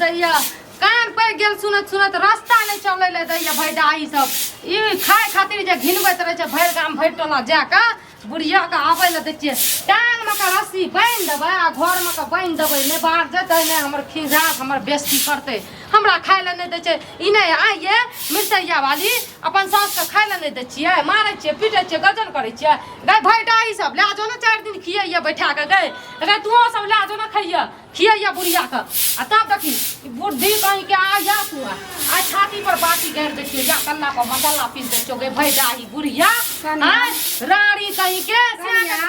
दैया कान पे गेल सुनत सुनत रास्ता नहीं चले ले दैया भैडाई सब ई खाए खातिर जे घिनबैत रहे छै भैर गाम भैर टोला जाके बुढ़िया के आबै ले दै छियै टांग में का रस्सी बांध देबै आ घर में का बांध देबै ने बाहर जेतै ने हमर खिजा हमर बेइज्जती करतै हमरा खाए ले नहीं दै छै ई नहीं आइए मिर्चैया वाली अपन सास के खाए ले नहीं दै छियै मारै छियै पीटै छियै गजन करै छियै गै भैडाई सब ला जो ने 4 दिन खियैया बैठा के गै तू सब ला जो ने खियैया बुढ़िया के आ तब देखी बुद्धि कहीं के आ जा तू आ छाती पर बाटी गाड़ दे छियै या कल्ला पर मसाला पीस दे छियै गे भैडाई बुढ़िया रानी कहीं के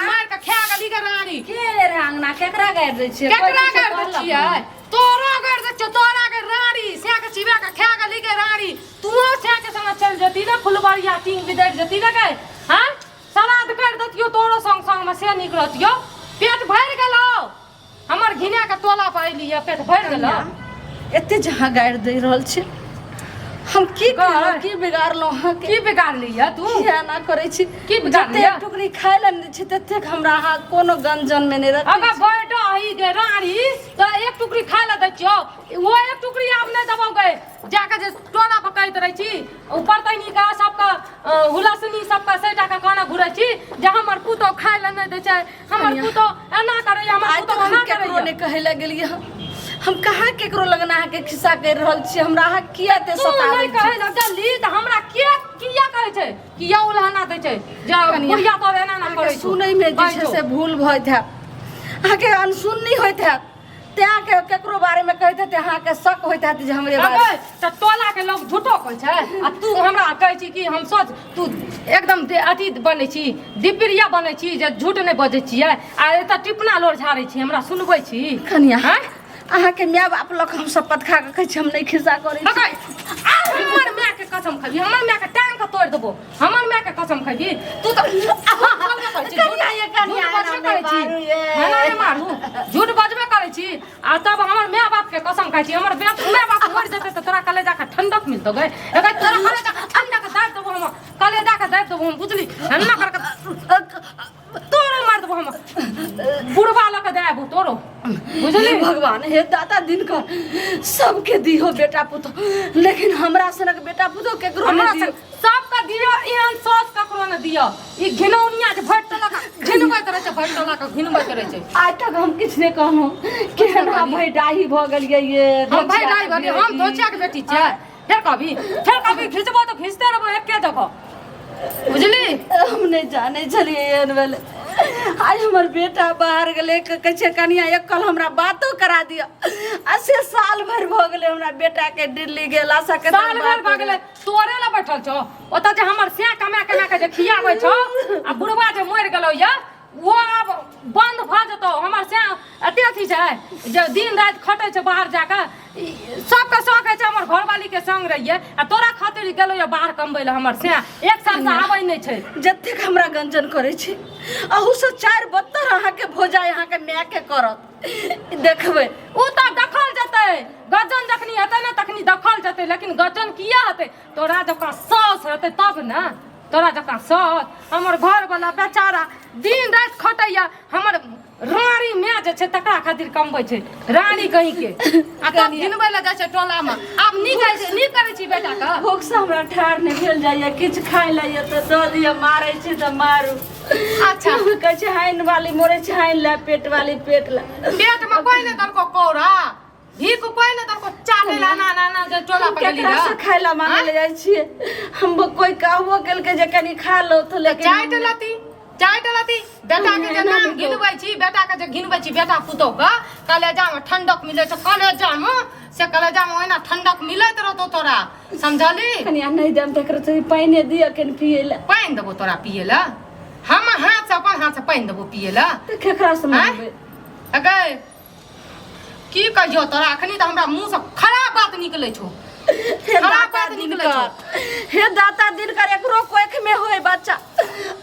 मार के खा गली के रानी के रे अंगना केकरा गाड़ दे छियै केकरा गाड़ दे छियै तोरा गाड़ दे छियै तोरा के रानी से के चिबा के खा गली के रानी तू से के संग चल जती ना फुलबरिया टींग बिदैर जती ना गए हां सलाद कर दतियो तोरो संग संग में से निकलतियो पेट भर गेलो हमर घिना के टोला पर एली पेट भर गेलो एते जहां गाड़ दे रहल छै हम की करब की बिगाड़लो हां की बिगाड़ लिया तू किया ना करै छी की बिगाड़ लिया टुकड़ी खाय ल नै छै तते हमरा हां कोनो गंजन में नै रख अगर बैठो ही गे रानी तो एक टुकड़ी खाय ल दै छियो वो एक टुकड़ी आप नै दबो गए जाके जे टोला पर कहैत रहै छी ऊपर तैनी का सबका हुलसनी सबका सेटा का खाना घुरै छी जे हमर पुतो खाय ल नै दै छै हमर पुतो एना करे हमर पुतो एना करे केकरो नै कहै ल गेलियै हम कहाँ केकरो लगना के खिस्सा कर रहल छी हमरा हा किया ते सताबै छी कहै ल जल्दी त हमरा किया कहै छै किया उलहना दै छै जा बुढ़िया तो एना ना करे सुनै में जे छै से भूल भइत है आके अनसुननी होइत है त्या के केकरो बारे में कहते ते अहाँ के शक होइत है जे हमरे बारे त टोला के लोग झूठो कहै छै आ तू हमरा कहै छी कि हम सोच तू एकदम अथी बनै छी दिप्रिया बनै छी जे झूठ नै बजै छियै आ एत टिपना लोर झाड़ै छी हमरा सुनबै छी कनिया अहाँ के माय बाप लोग हम शपथ खा के कहै छी हम नै खिस्सा करै छी हमर माय के कसम खबी हमर माय के टांग के तोड़ देबो हमर माय के कसम खबी तू तो कनिया करे छी हमरा नै मारू झूठ बजबे करे छी आ तब हमर माय बाप के कसम खाइ छी हमर माय बाप मर जेतै त तोरा कलेजा के ठंडक मिलतो गए अगर तोरा कलेजा के ठंडक दाब देबो हम कलेजा के दाब देबो हम बुझली हन्ना कर तोरो मार देबो हम बुढ़वा ल के देबो तोरो बुझली भगवान हे दाता दिन का सबके दियो बेटा पुतो लेकिन हमरा सनक बेटा पुतो केकरो हमरा नै दियो सबका दियो एहन सोच ककरो न दियो ई घिनौनिया जे भट टोला का घिनबैत रहे छै भट टोला का घिनबैत रहे छै आज तक हम किछ नै कहनो केना भैडाही भ गेलियै ये हम भैडाही भली हम धोचिया के बेटी छै फिर कभी खिचबो तो खिचते रहबो एके जगह बुझली हम नै जानै छलियै एहन भेले आज हमर बेटा बाहर गेले कहै छै कनिया एक कल हमरा बातो करा दियो असे साल भर भ गेले हमरा बेटा के दिल्ली गेला सके साल भर भ गेले तोरे ल बैठल छौ ओता जे हमर से कमा के जे खियाबै छौ आ बुढ़वा जे मर गेलौ या वो अब बंद भ जतो हमर से अते अथी छै जे दिन रात खटै छै बाहर जाके सबके शौक है हमर घरवाली के संग रहिए आ तोरा खातिर गेलो या बाहर कमबै ल हमर से एक साल से आबै नै छै जत्ते हमरा गंजन करे छै अहू से 4 72 अहाँ के भोजा यहाँ के माय के करत देखबै उ त देखल जतै गजन जखनी हेतै ना तखनी देखल जतै लेकिन गजन किया हेतै तोरा जका सास हेतै तब ना तोरा जका सास हमर घर वाला बेचारा दिन रात खटैया हमर रानी माय जे छै तकरा खातिर कमबै छै रानी कहीं के आ तब घिनबै ल जाय छै टोला में आब नी जाय छै नी करै छी बेटा का भूख से हमरा ठार नै भेल जाय किछ खाय लइए त द दिय मारै छै त मारू अच्छा कहै छै हाइन वाली मोरे छै हाइन ला पेट वाली पेट ला पेट में कोई नै दरको कौरा भी को कोई नै दरको चाटे ला ना ना ना जे टोला पर गेली केकरा से खाय ला मांगे ले जाय छियै हम कोई कहबो केल के जे कनी खा लो त लेकिन चाट लती बेटा के जे नाम घिनबै छी बेटा के जे घिनबै छी बेटा पुतो का कलेजा में ठंडक मिले छै कलेजा में से कलेजा में ओना ठंडक मिलैत रहतो तोरा समझली कनिया नै देम तकर से पानी दिय कन पिए ला पानी देबो तोरा पिए ला हम हाथ से अपन हाथ से पानी देबो पिए ला त केकरा से मांगबै अगे की कहियो तोरा अखनी त हमरा मुंह से खराब बात निकलै छौ हे दाता दिन कर एकरो कोख में होय बच्चा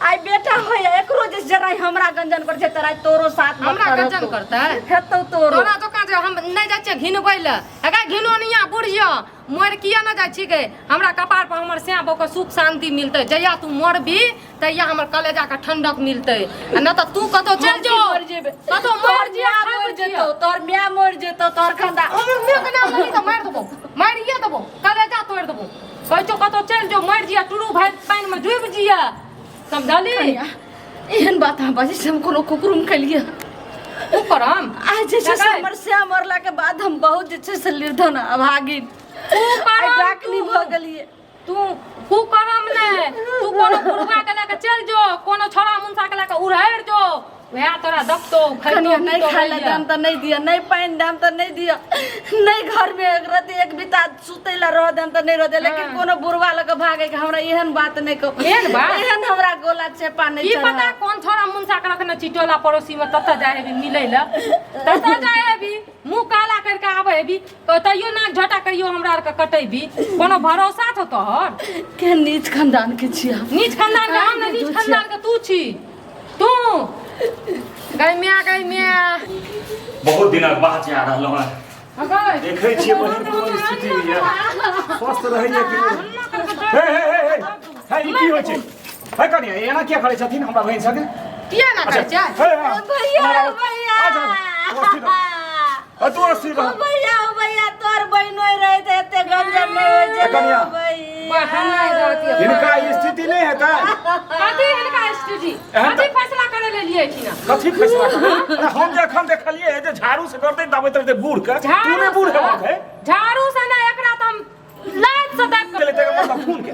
आई बेटा होय एकरो जे जरा हमरा गंजन कर छै तोरा तोरो साथ हमरा गंजन करतै हेतौ तोरा दोकान जे हम नै जाय छै घिनबै ल अगा घिनोनिया बुढ़िया मोर किया न जाय छी गे हमरा कपार पर हमर से बो के सुख शांति मिलतै जया तू मरबी तया हमर कलेजा के ठंडक मिलतै न त तू कतो चल जो मर जेबे कतो मर जेतो तोर मिया मर जेतो तोर खंदा हमर मिया के नाम जिया टुरु भाई पानी में डूब जिया समझली एहन बात हम बाजी से हम कोनो कुकुरुम कलिए तू करम आज जैसे समस्या मरला के बाद हम बहुत जैसे से निर्धन अभागिन तू करम डाकनी भ गेलिए तू करम ने तू कोनो गुरुबा के लेके चल जो कोनो छोरा मुंसा के लेके उड़ाड़ जो वह तोरा दफ्तो खनिया नहीं खाइला दाम त नहीं दिया नहीं पानी दाम त नहीं दिया नहीं घर में एक रात एक बिता सुतेला रह दाम त नहीं रह दे लेकिन कोनो बुरवा लगे भागे के हमरा एहन बात नहीं को एहन बात एहन हमरा गोला चेपा नहीं की पता कौन छोरा मुंसा के रखने चिटोला पड़ोसी में तत जाए भी मिले ला तत जाए भी मुंह काला करके आवे भी तइयो ना झटा करियो हमरा आर के कटै भी कोनो भरोसा तो तोहर के नीच खानदान के छिया नीच खानदान के हम नीच खानदान के तू छी तू गई मिया बहुत दिनक बाद जा रहलहुँ हैं अगै देखै छियै बहिन कोन स्थिति होइए स्वस्थ रहैए कि हे हे हे हे ई की होइ छै हे कनिया एना किया करै छथिन हमरा बहिन सके किया ना करै छै भैया भैया तू अस्सी रह भैया तोर बहिनो रहे थे एते गंजन नहीं होय छै कनिया बहना रहती है इनका स्थिति नहीं है का कथी इनका स्थिति कथी फैसला करे ले लिए छी ना कथी फैसला अरे हम जखन देखलिए जे झाड़ू से करते दबैत रहते बूढ़ के तू ने बूढ़ हेबाक है झाड़ू से ना एकरा त हम लाइट से देख चले ते मतलब खून के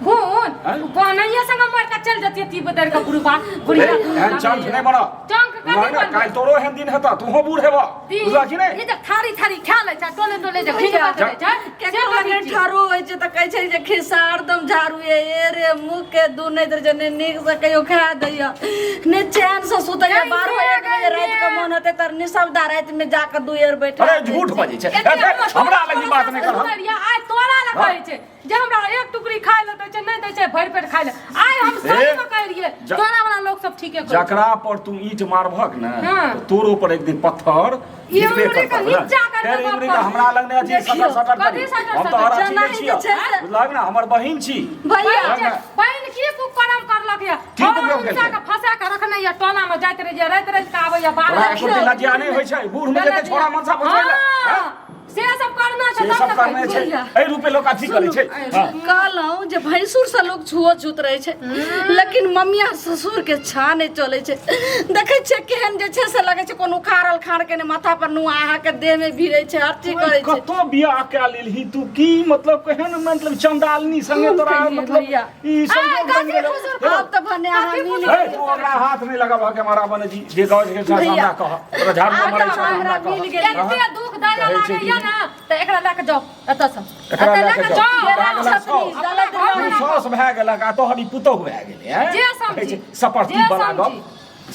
खून बनैया संग मर के चल जतिए ती बदर का बुढ़वा बुढ़िया एहन चंक नहीं बना चंक कथी बन काल तोरो एहन दिन हेता तू हो बूढ़ हेबा बुझा कि नहीं ई त थारी थारी खा ले छ टोले टोले जे खिंच के छै के लगे ठारो होय छै त कहै छै जे खिसार दम झाड़ू ए रे मुंह के दू नहीं दर जने नीक से कहियो खा दैया ने चैन से सुतैया 12 1 बजे रात के मन होते तर निशब्दा रात में जाके दुएर बैठा अरे झूठ बजै छै हमरा लगी बात नहीं कर आइ तोरा ल कहै छै जे हमरा एक टुकड़ी खाइ ल दै छै नहीं दै छै भरि पेट खाइ ल आइ हम सही में कह रिए तोरा वाला लोग सब ठीके कर जकरा पर तू ईंट मारभक न तो तोरो पर एक दिन पत्थर ये उमरी का नीचा कर फिर उमरी का हमरा लग ने अथी सटर सटर करी हम तो हर चीज छियै बुझलक ना हमर बहिन छी भैया बहिन की कुकरम करलक या हम उनका के फंसा के रखने या टोला में जाइत रह जे रात रात के आबै या 12 बजे लजिया नहीं होय छै बूढ़ में लेके छोरा मनसा बचैला से सब करना छै से सब करने छै ए रुपए लोग अथी करै छै कहलौं जे भैंसुर से लोग छुओ छूत रहे छै लेकिन मम्मिया ससुर के छा नहीं चले छै देखे छै केहन जे छै से लगे छै कोनो उखाड़ल खाड़ के ने माथा पर नुआ आहा के देह में भिड़ै छै हर चीज करे छै कतो बियाह के लेलही तू की मतलब केहन मतलब चंडालनी संगे तोरा मतलब ई संग बन गेल अब त भने आहा मिल ए तू हमरा हाथ नहीं लगाबा के मारा बने जी जे गाँव के साथ हमरा कह तोरा झाड़ू मारै छै हमरा कह एते दुख दैला लागैया ना त एकरा लेके जाओ एत से एकरा एत लेके जाओ सौस भए गेलक आ तोहरी पुतोह भए गेलै हैं जे समझी सपर्ती बला गप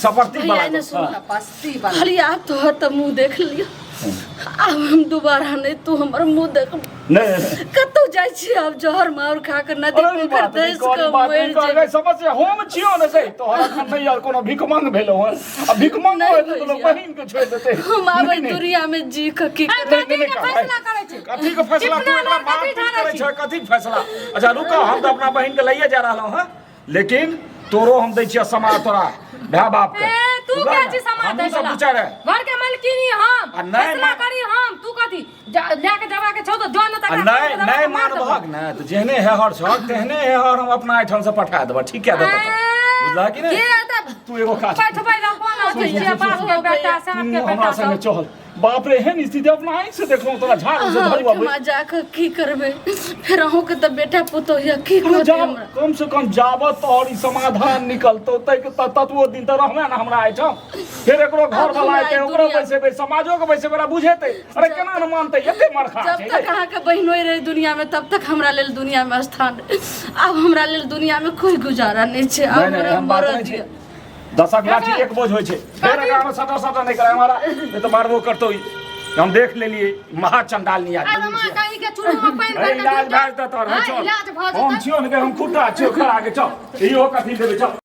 सपर्ती बला ने सुन पस्ती वाला हलिया तो त मुंह देख लियो अब हम दोबारा नहीं तू हमर मुंह देख नहीं कतौ जाय छी अब जहर मार खा के नदी पोखर देश के मर जे समस्या हम छियो न से तोहरा खन नहीं यार कोनो भिखमंग भेलो हन अब भिखमंग होय त लोग बहिन के छोड़ देते हम आबै दुनिया में जी के की कथी के फैसला करे छै कथी के फैसला तू एकरा बात करे छै कथी के फैसला अच्छा रुको हम तो अपना बहिन के लइए जा रहलो हन लेकिन तोरो हम दै छियै समाज तोरा भाई बाप के तू क्या छी समाज दे सब पूछा रे घर के मालकिनी हम फैसला करी हम तू कथी लेके जावा के छौ तो जो न तक नहीं मानबहक न त जेहने है हर छ तेहने है हर हम अपना एठन से पठा देब ठीक है देत बुझला कि नहीं तू एगो काज बैठबै ला कोन होय छै बाप के बेटा साहब के बेटा हमरा संगे चल बाप रे एहन स्थिति अपना आँख से देखलौं तोरा झाड़ू से धरबा हम जाके की करबे फिर अहू के त बेटा पुतो या की करबे हमरा कम से कम जावत और ई समाधान निकलतो तै के तत्वो दिन त रहबे ना हमरा आइठम फिर एकरो घर वाला आइते ओकरो बैसेबे समाजो के बैसेबे रा बुझेते अरे केना न मानते एते मरखा छै जब तक अहाँ के बहिनोई रहे दुनिया में तब तक हमरा लेल दुनिया में स्थान अब हमरा लेल दुनिया में कोई गुजारा नहीं छै अब हमरा मर दिया दशक लाठी एक बोझ होइ छै फिर एकरा में सटा सटा नहीं करे हमारा ये तो मारबो करतो ही हम देख लेलिए महा चंडालनी आदमी कहीं के चुरू में पानी भर के इलाज भाज त तोर हम छियो न के हम खुटा छियो खड़ा के चल इहो कथी देबे चल